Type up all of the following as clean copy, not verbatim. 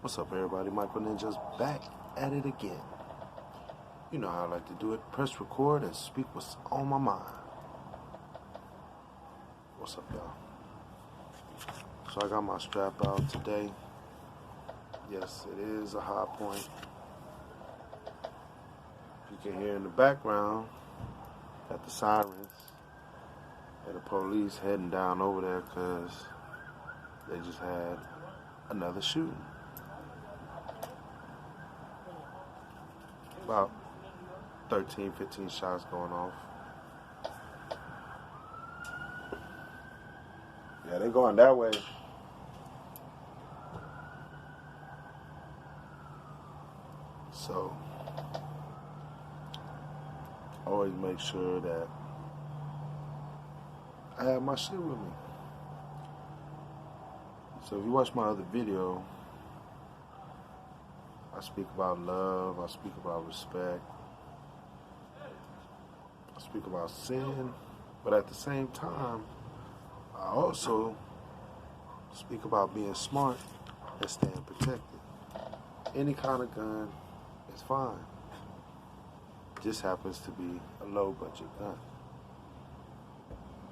What's up, everybody? Michael Ninja's back at it again. You know how I like to do it. Press record and speak what's on my mind. What's up, y'all? So I got my strap out today. Yes, it is a high point. You can hear in the background, got the sirens and the police heading down over there because they just had another shooting. About 13, 15 shots going off. Yeah, they're going that way. So, always make sure that I have my shit with me. So if you watch my other video, I speak about love, I speak about respect, I speak about sin, but at the same time, I also speak about being smart and staying protected. Any kind of gun is fine. This happens to be a low budget gun.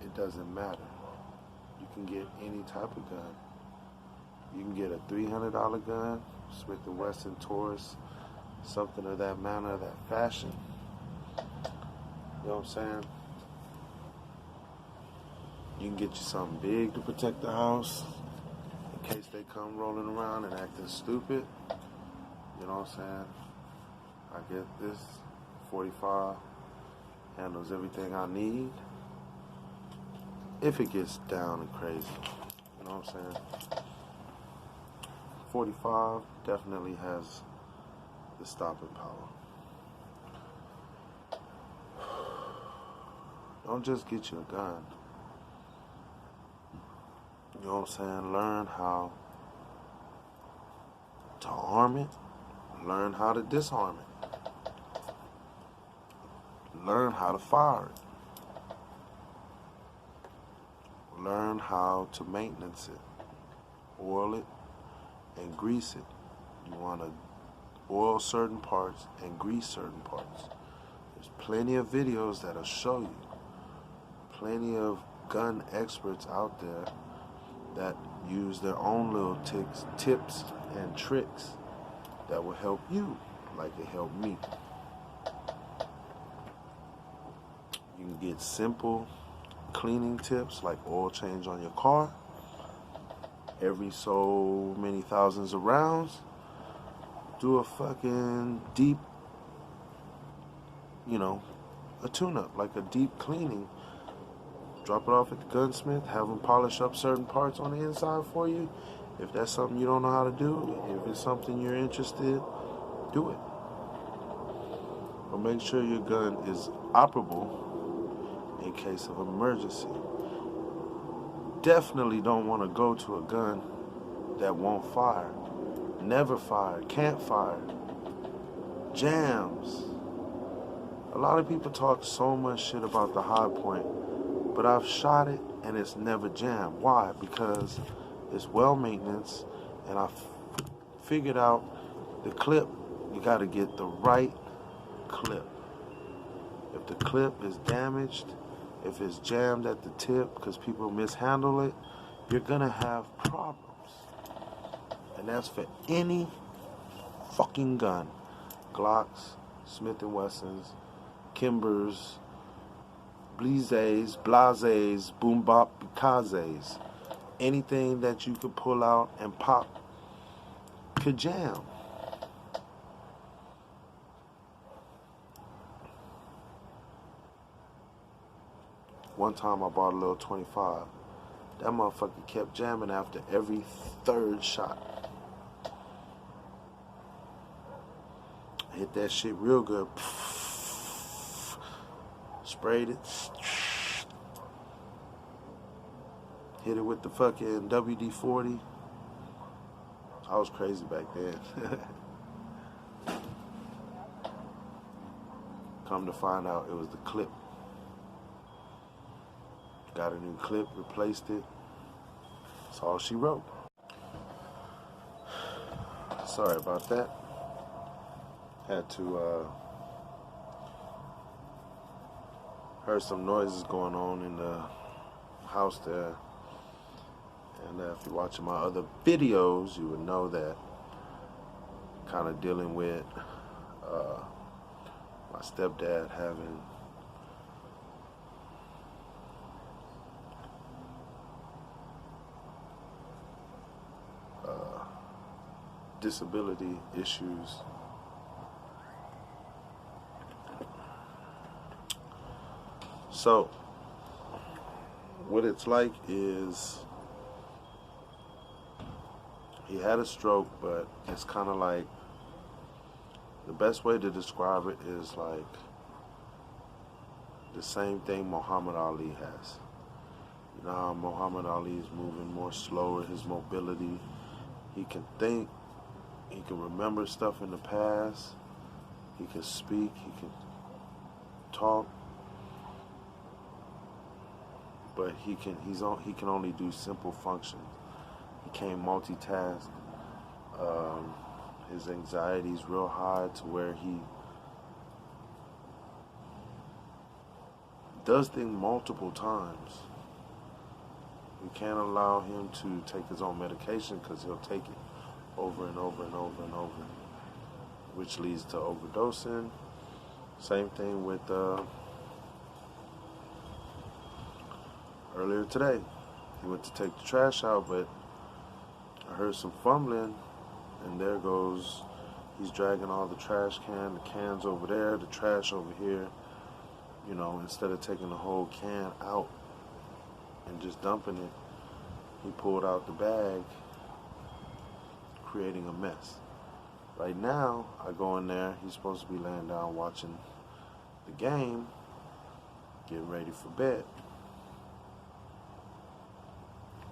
It doesn't matter. You can get any type of gun. You can get a $300 gun, Smith & Wesson Taurus, something of that manner, that fashion. You know what I'm saying? You can get you something big to protect the house in case they come rolling around and acting stupid. You know what I'm saying? I get this 45, handles everything I need. If it gets down and crazy, you know what I'm saying? 45 definitely has the stopping power. Don't just get you a gun. You know what I'm saying? Learn how to arm it. Learn how to disarm it. Learn how to fire it. Learn how to maintenance it. Oil it and grease it. You want to oil certain parts and grease certain parts. There's plenty of videos that'll show you. Plenty of gun experts out there that use their own little tips and tricks that will help you like it helped me. You can get simple cleaning tips like oil change on your car every so many thousands of rounds. Do a fucking deep, a tune-up, like a deep cleaning. Drop it off at the gunsmith, have them polish up certain parts on the inside for you. If that's something you don't know how to do, if it's something you're interested, do it. But make sure your gun is operable in case of emergency. Definitely don't want to go to a gun that won't fire. Never fire, can't fire. Jams. A lot of people talk so much shit about the high point, but I've shot it and it's never jammed. Why? Because it's well maintenance, and I figured out the clip, you got to get the right clip. If the clip is damaged, if it's jammed at the tip because people mishandle it, you're going to have problems. And that's for any fucking gun. Glocks, Smith & Wessons, Kimbers, Blazes, Boom Bop, Kazes. Anything that you could pull out and pop could jam. One time I bought a little 25. That motherfucker kept jamming after every third shot. I hit that shit real good. Sprayed it. Hit it with the fucking WD-40. I was crazy back then. Come to find out, it was the clip. Got a new clip, replaced it. That's all she wrote. Sorry about that. Had to heard some noises going on in the house there. And if you're watching my other videos, you would know that kind of dealing with my stepdad having disability issues. So what it's like is he had a stroke, but it's kind of like, the best way to describe it is like the same thing Muhammad Ali has. You know how Muhammad Ali is moving more slower, his mobility, he can think, he can remember stuff in the past, he can speak, he can talk, but he can only do simple functions. He can't multitask. His anxiety is real high to where he does things multiple times. We can't allow him to take his own medication because he'll take it over and over and over and over, which leads to overdosing. Same thing with earlier today. He went to take the trash out, but I heard some fumbling, and there goes, he's dragging all the trash can, the cans over there, the trash over here. You know, instead of taking the whole can out and just dumping it, he pulled out the bag, creating a mess. Right now, I go in there, he's supposed to be laying down watching the game, getting ready for bed.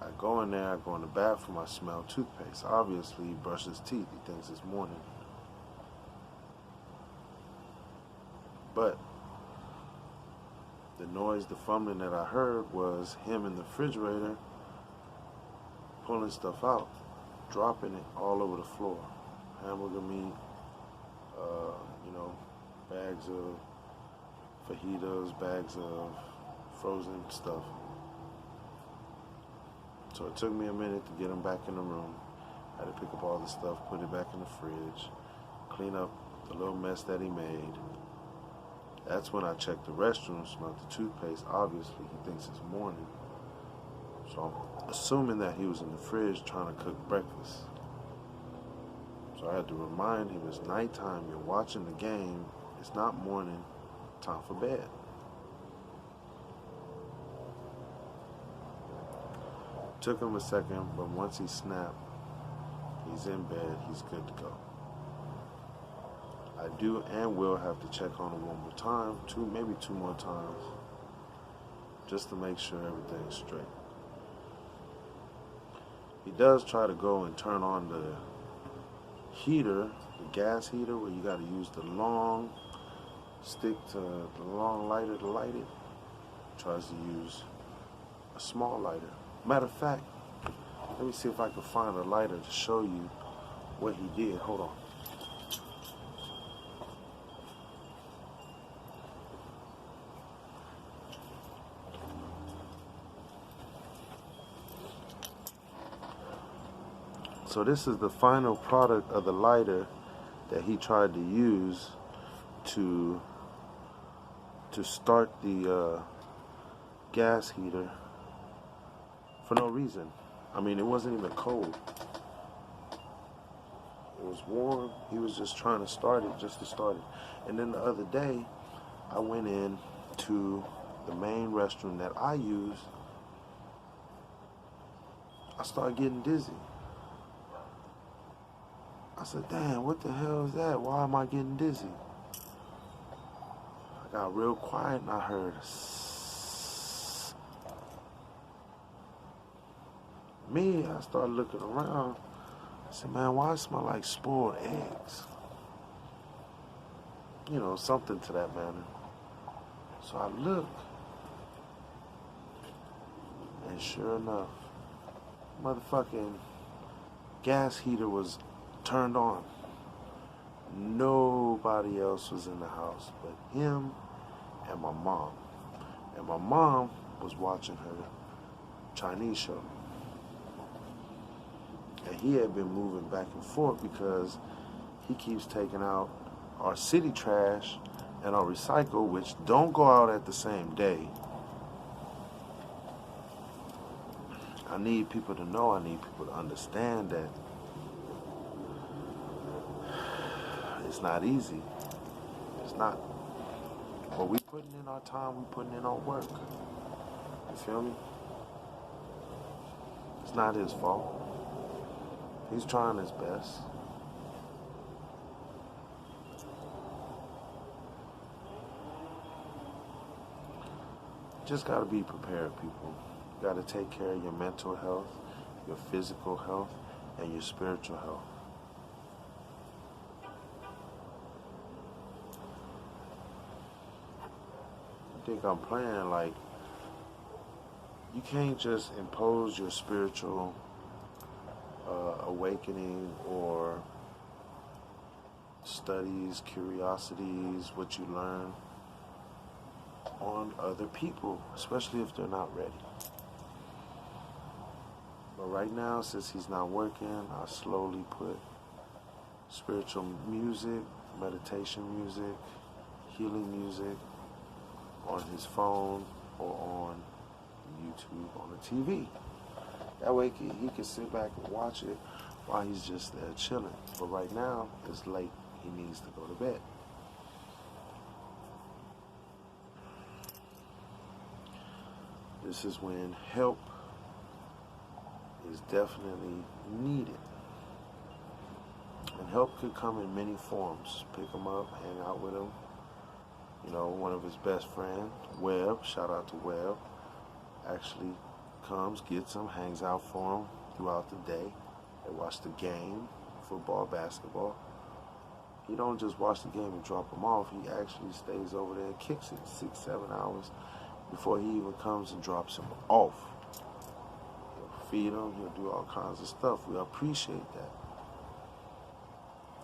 I go in there, I go in the bathroom, I smell toothpaste. Obviously, he brushed his teeth, he thinks it's morning. But the noise, the fumbling that I heard was him in the refrigerator pulling stuff out, dropping it all over the floor. Hamburger meat, bags of fajitas, bags of frozen stuff. So it took me a minute to get him back in the room. I had to pick up all the stuff, put it back in the fridge, clean up the little mess that he made. That's when I checked the restroom, smelled the toothpaste. Obviously, he thinks it's morning. So I'm assuming that he was in the fridge trying to cook breakfast. So I had to remind him it's nighttime, you're watching the game, it's not morning, time for bed. Took him a second, but once he snapped, he's in bed, he's good to go. I do and will have to check on him one more time, maybe two more times, just to make sure everything's straight. He does try to go and turn on the heater, the gas heater, where you got to use the long stick to the long lighter to light it. Tries to use a small lighter. Matter of fact, let me see if I can find a lighter to show you what he did. Hold on. So this is the final product of the lighter that he tried to use to start the gas heater for no reason. I mean, it wasn't even cold. It was warm. He was just trying to start it just to start it. And then the other day, I went in to the main restroom that I use. I started getting dizzy. I said, damn, what the hell is that? Why am I getting dizzy? I got real quiet and I heard me. I started looking around. I said, man, why it smell like spoiled eggs? You know, something to that manner. So I look, and sure enough, motherfucking gas heater was turned on. Nobody else was in the house but him and my mom. And my mom was watching her Chinese show. And he had been moving back and forth because he keeps taking out our city trash and our recycle, which don't go out at the same day. I need people to know, I need people to understand that it's not easy. It's not. But we putting in our time, we putting in our work. You feel me? It's not his fault. He's trying his best. Just gotta be prepared, people. You gotta take care of your mental health, your physical health, and your spiritual health. I think I'm playing like you can't just impose your spiritual awakening or studies, curiosities, what you learn on other people, especially if they're not ready. But right now, since he's not working, I slowly put spiritual music, meditation music, healing music on his phone or on YouTube, on the TV. That way he can sit back and watch it while he's just there chilling. But right now, it's late. He needs to go to bed. This is when help is definitely needed. And help could come in many forms. Pick him up, hang out with him. You know, one of his best friends, Webb, shout out to Webb, actually comes, gets him, hangs out for him throughout the day. They watch the game, football, basketball. He don't just watch the game and drop him off. He actually stays over there and kicks it 6-7 hours before he even comes and drops him off. He'll feed him, he'll do all kinds of stuff. We appreciate that.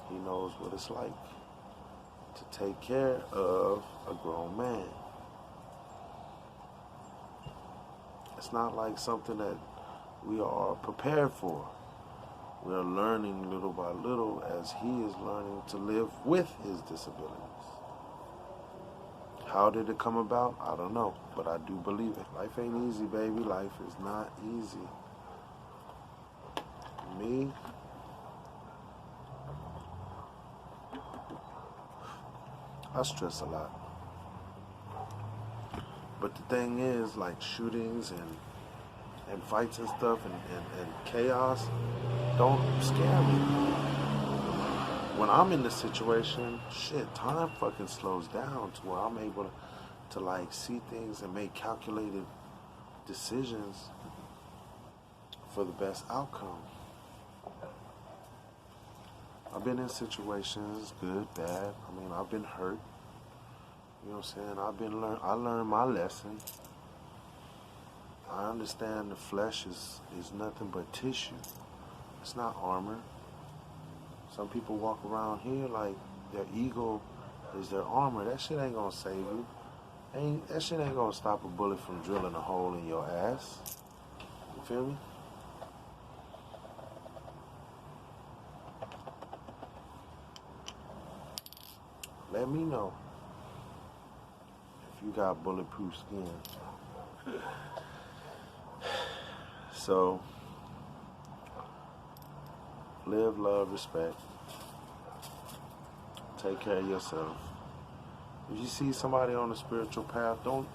He knows what it's like to take care of a grown man. It's not like something that we are prepared for. We are learning little by little as he is learning to live with his disabilities. How did it come about? I don't know, but I do believe it. Life ain't easy, baby. Life is not easy. Me, I stress a lot. But the thing is, like shootings and fights and stuff and chaos don't scare me. When I'm in this situation, shit, time fucking slows down to where I'm able to like see things and make calculated decisions for the best outcome. I've been in situations, good, bad. I mean, I've been hurt. You know what I'm saying? I learned my lesson. I understand the flesh is nothing but tissue. It's not armor. Some people walk around here like their ego is their armor. That shit ain't gonna save you. That shit ain't gonna stop a bullet from drilling a hole in your ass. You feel me? Let me know if you got bulletproof skin. So, live, love, respect. Take care of yourself. If you see somebody on a spiritual path, don't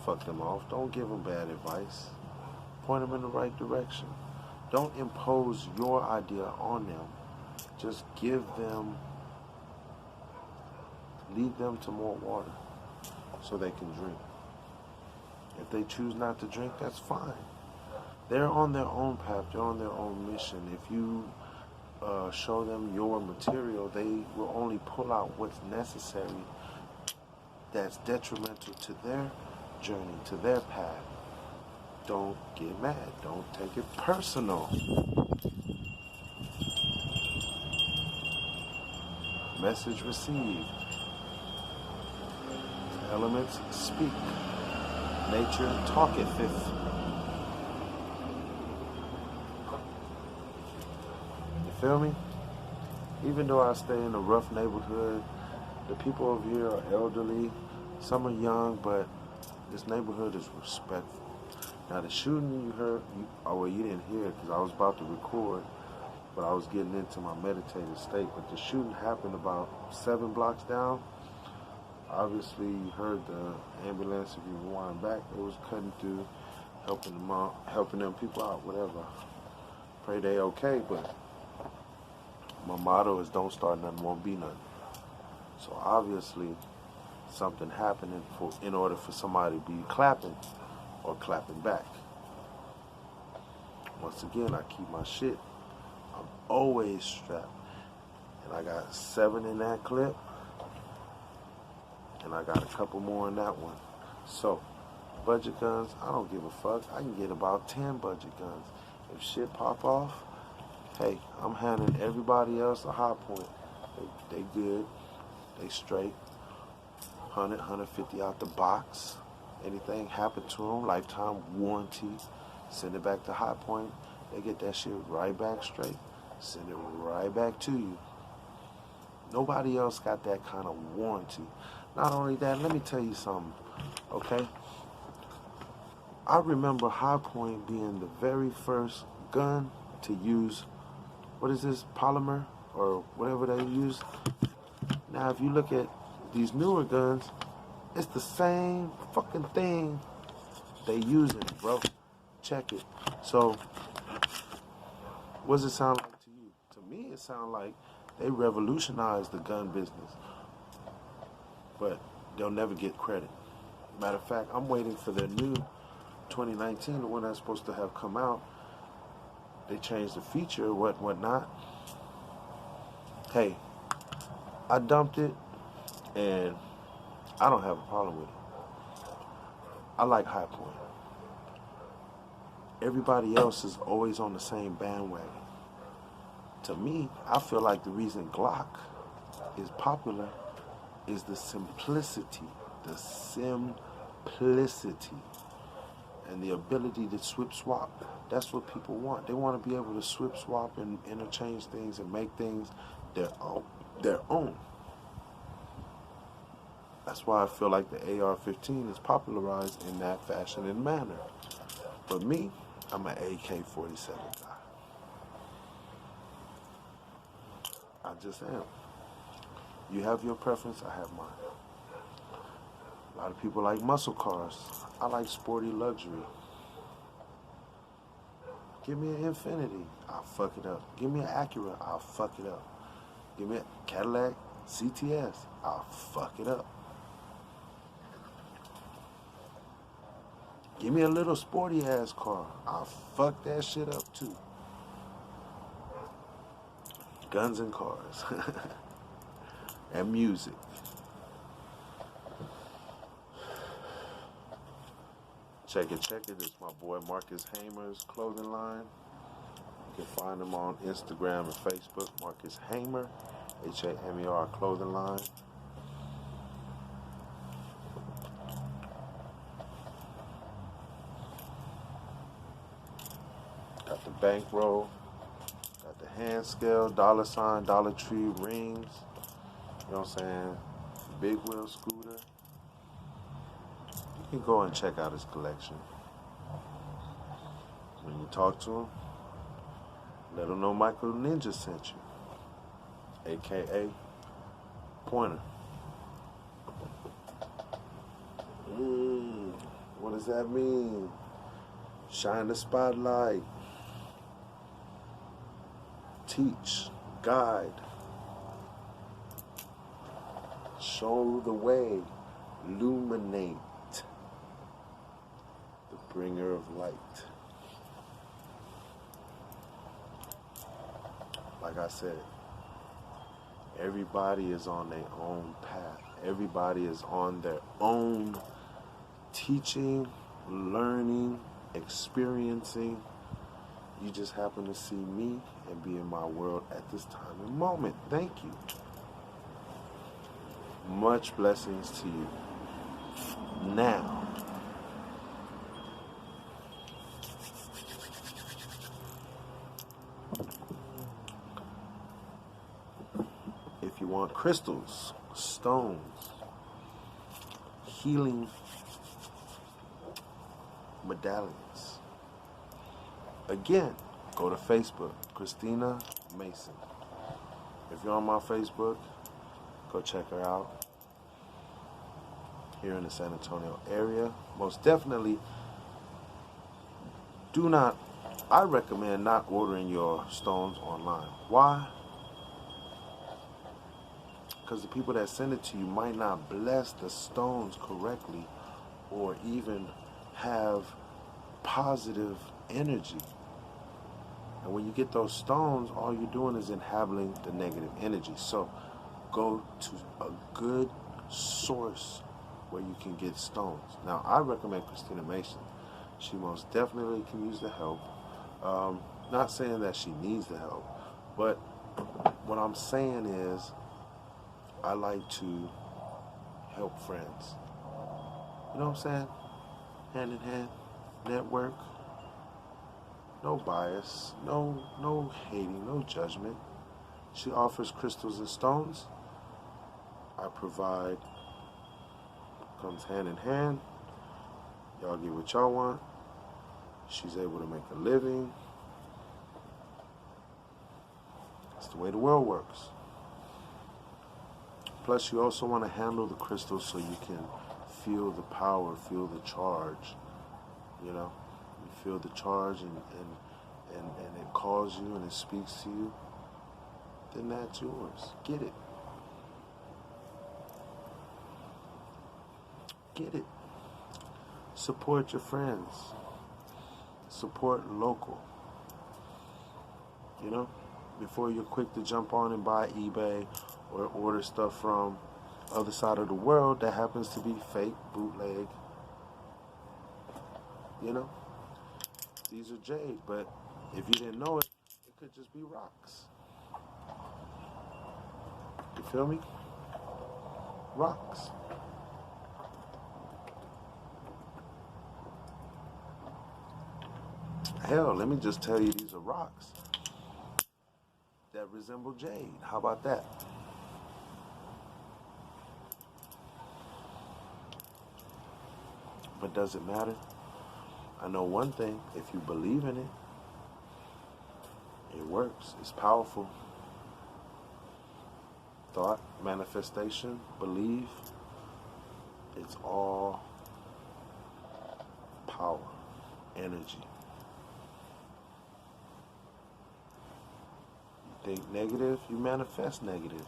fuck them off. Don't give them bad advice. Point them in the right direction. Don't impose your idea on them. Just lead them to more water so they can drink. If they choose not to drink, that's fine. They're on their own path. They're on their own mission. If you show them your material, they will only pull out what's necessary that's detrimental to their journey, to their path. Don't get mad. Don't take it personal. Message received. Elements speak. Nature talketh. You feel me? Even though I stay in a rough neighborhood, the people over here are elderly. Some are young, but this neighborhood is respectful. Now the shooting you heard, you didn't hear it because I was about to record, but I was getting into my meditative state. But the shooting happened about 7 blocks down. Obviously, you heard the ambulance. If you rewind back, it was cutting through, helping them out, helping them people out, whatever. Pray they okay, but my motto is don't start nothing, won't be nothing. So obviously, something happening in order for somebody to be clapping or clapping back. Once again, I keep my shit. I'm always strapped. And I got 7 in that clip. And I got a couple more in that one. So, budget guns, I don't give a fuck. I can get about 10 budget guns. If shit pop off, hey, I'm handing everybody else a high point. They good. They straight. 100, 150 out the box. Anything happen to them, lifetime warranty. Send it back to High Point. They get that shit right back straight. Send it right back to you. Nobody else got that kind of warranty. Not only that, let me tell you something, okay? I remember High Point being the very first gun to use, what is this, polymer or whatever they use. Now, if you look at these newer guns, it's the same fucking thing they using, bro. Check it. So, what does it sound like to you? To me, it sounds like they revolutionized the gun business. But they'll never get credit. Matter of fact, I'm waiting for their new 2019, the one that's supposed to have come out. They changed the feature, whatnot. Hey, I dumped it, and I don't have a problem with it. I like High Point. Everybody else is always on the same bandwagon. To me, I feel like the reason Glock is popular is the simplicity. The simplicity. And the ability to swap. That's what people want. They want to be able to swap and interchange things and make things their own. That's why I feel like the AR-15 is popularized in that fashion and manner. For me, I'm an AK-47 guy. I just am. You have your preference, I have mine. A lot of people like muscle cars. I like sporty luxury. Give me an Infiniti, I'll fuck it up. Give me an Acura, I'll fuck it up. Give me a Cadillac CTS, I'll fuck it up. Give me a little sporty ass car, I'll fuck that shit up too. Guns and cars. And music. Check it. It's my boy Marcus Hamer's clothing line. You can find him on Instagram and Facebook. Marcus Hamer, Hamer clothing line. Got the bankroll. Got the hand scale, dollar sign, Dollar Tree rings. You know what I'm saying? Big wheel scooter. You can go and check out his collection. When you talk to him, let him know Michael Ninja sent you. AKA Pointer. What does that mean? Shine the spotlight. Teach. Guide. Show the way. Illuminate. The bringer of light. Like I said, everybody is on their own path. Everybody is on their own teaching, learning, experiencing. You just happen to see me and be in my world at this time and moment. Thank you. Much blessings to you. Now, if you want crystals, stones, healing medallions, again, go to Facebook, Christina Mason. If you're on my Facebook, go check her out. Here in the San Antonio area, most definitely I recommend not ordering your stones online. Why? Because the people that send it to you might not bless the stones correctly or even have positive energy. And when you get those stones, all you're doing is inhabiting the negative energy. So go to a good source where you can get stones. Now, I recommend Christina Mason. She most definitely can use the help. Not saying that she needs the help, but what I'm saying is I like to help friends. You know what I'm saying? Hand in hand, network. No bias, no hating, no judgment. She offers crystals and stones. I provide, comes hand in hand. Y'all get what y'all want. She's able to make a living. That's the way the world works. Plus, you also want to handle the crystals so you can feel the power, feel the charge. You know? You feel the charge and it calls you and it speaks to you, then that's yours. Get it. Get it. Support your friends. Support local. You know, before you're quick to jump on and buy eBay or order stuff from other side of the world that happens to be fake, bootleg. You know, these are jade, but if you didn't know it, it could just be rocks. You feel me? Rocks. Hell, let me just tell you, these are rocks that resemble jade. How about that? But does it matter? I know one thing, if you believe in it, it works. It's powerful. Thought, manifestation, belief, it's all power, energy. You think negative, you manifest negative.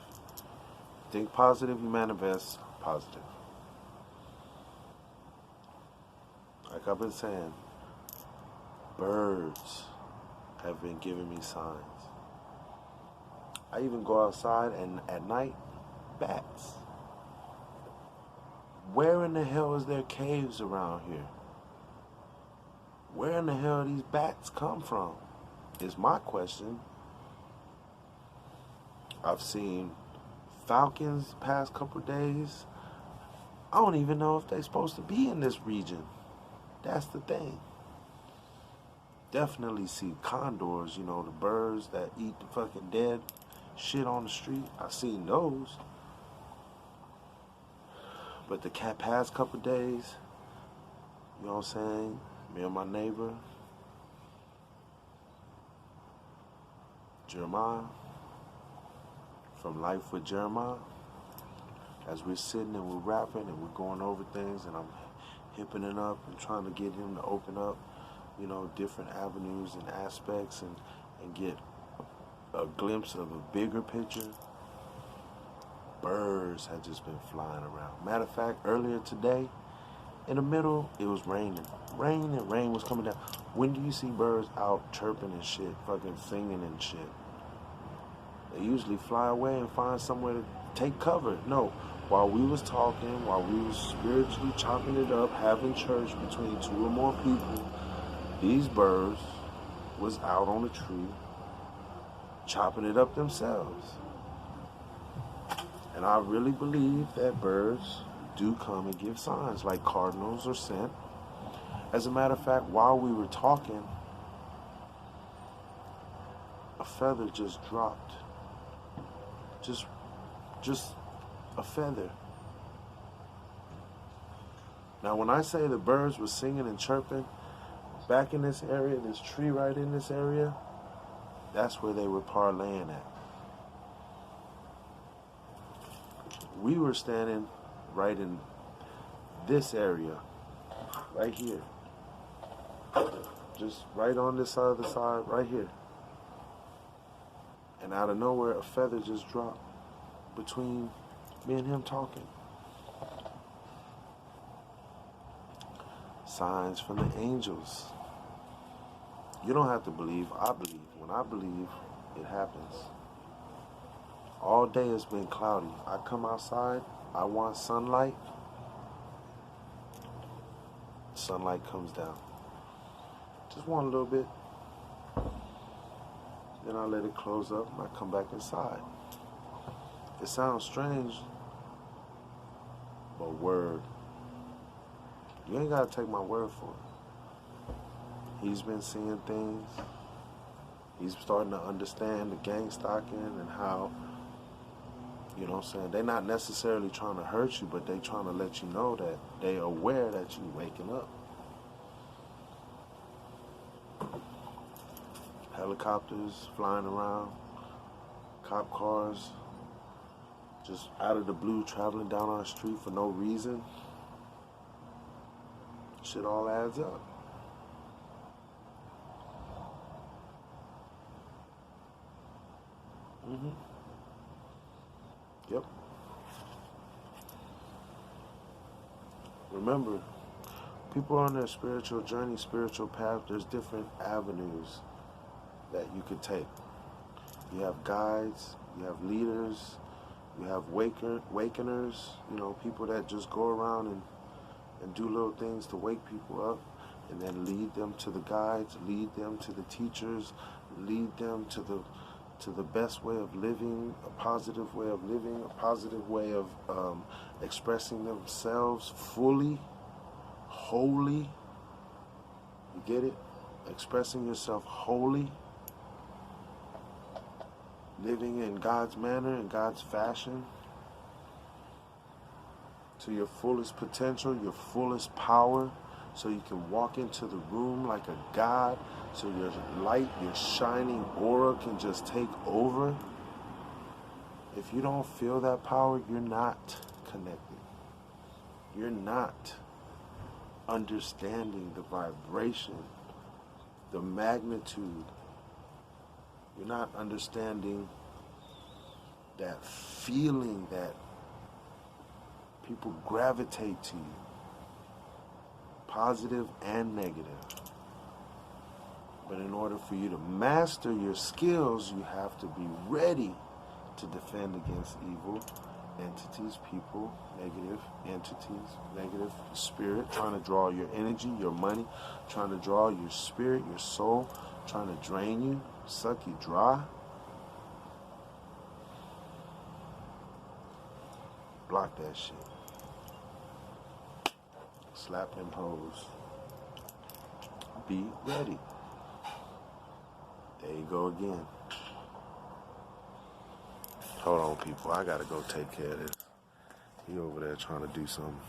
Think positive, you manifest positive. Like I've been saying, birds have been giving me signs. I even go outside and at night, bats. Where in the hell is there caves around here? Where in the hell these bats come from? Is my question. I've seen falcons the past couple of days. I don't even know if they're supposed to be in this region. That's the thing. Definitely see condors, you know, the birds that eat the fucking dead shit on the street. I've seen those. But the past couple of days, you know what I'm saying? Me and my neighbor, Jeremiah, from Life with Jeremiah, as we're sitting and we're rapping and we're going over things and I'm hipping it up and trying to get him to open up, you know, different avenues and aspects and get a glimpse of a bigger picture. Birds had just been flying around. Matter of fact, earlier today, in the middle, it was raining. Rain was coming down. When do you see birds out chirping and shit, fucking singing and shit? They usually fly away and find somewhere to take cover. No, while we was talking, while we was spiritually chopping it up, having church between two or more people, these birds was out on the tree chopping it up themselves. And I really believe that birds do come and give signs, like cardinals are sent. As a matter of fact, while we were talking, a feather just dropped. Just a feather. Now, when I say the birds were singing and chirping, back in this area, this tree right in this area, that's where they were parlaying at. We were standing right in this area, right here. Just right on this side of the side, right here. And out of nowhere, a feather just dropped between me and him talking. Signs from the angels. You don't have to believe, I believe. When I believe, it happens. All day it's been cloudy. I come outside, I want sunlight. Sunlight comes down. Just want a little bit. Then I let it close up and I come back inside. It sounds strange, but word. You ain't gotta take my word for it. He's been seeing things. He's starting to understand the gang stalking and how, you know what I'm saying, they're not necessarily trying to hurt you, but they trying to let you know that they aware that you waking up. Helicopters flying around, cop cars just out of the blue traveling down our street for no reason. Shit all adds up. Yep. Remember, people on their spiritual journey, spiritual path, there's different avenues that you could take. You have guides, you have leaders, you have wakeners, you know, people that just go around and do little things to wake people up, and then lead them to the guides, lead them to the teachers, lead them to the best way of living, a positive way of living, a positive way of expressing themselves fully, wholly. You get it? Expressing yourself wholly, living in God's manner, in God's fashion, to your fullest potential, your fullest power, so you can walk into the room like a god, so your light, your shining aura can just take over. If you don't feel that power, you're not connected. You're not understanding the vibration, the magnitude. You're not understanding that feeling that people gravitate to you, positive and negative. But in order for you to master your skills, you have to be ready to defend against evil entities, people, negative entities, negative spirit, trying to draw your energy, your money, trying to draw your spirit, your soul, trying to drain you, suck you dry. Block that shit. Slap them hoes. Be ready. There you go again. Hold on, people. I gotta go take care of this. He over there trying to do something.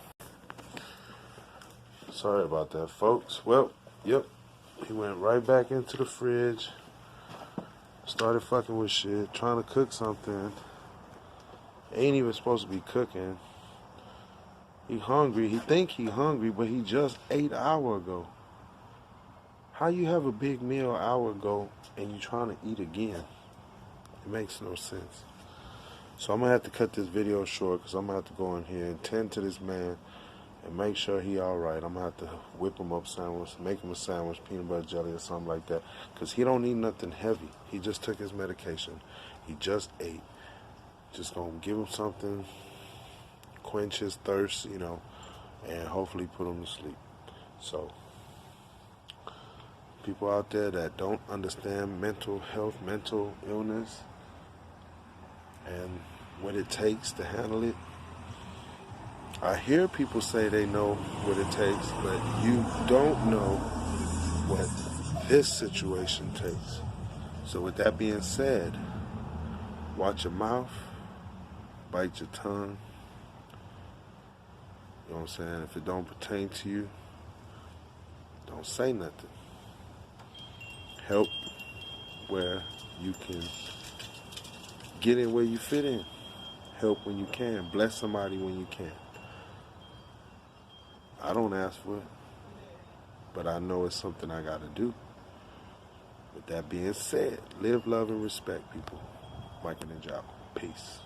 Sorry about that, folks. Well, yep. He went right back into the fridge. Started fucking with shit. Trying to cook something. Ain't even supposed to be cooking. He hungry. He think he hungry, but he just ate an hour ago. How you have a big meal an hour ago and you trying to eat again? It makes no sense. So I'm going to have to cut this video short because I'm going to have to go in here and tend to this man and make sure he all right. I'm going to have to whip him up sandwich, make him a sandwich, peanut butter jelly or something like that, because he don't need nothing heavy. He just took his medication. He just ate. Just going to give him something, quench his thirst, you know, and hopefully put him to sleep. So people out there that don't understand mental health, mental illness, and what it takes to handle it. I hear people say they know what it takes, but you don't know what this situation takes. So with that being said, watch your mouth, bite your tongue. You know what I'm saying? If it don't pertain to you, don't say nothing. Help where you can get in where you fit in. Help when you can. Bless somebody when you can. I don't ask for it, but I know it's something I got to do. With that being said, live, love, and respect, people. Mike and Ninja. Peace.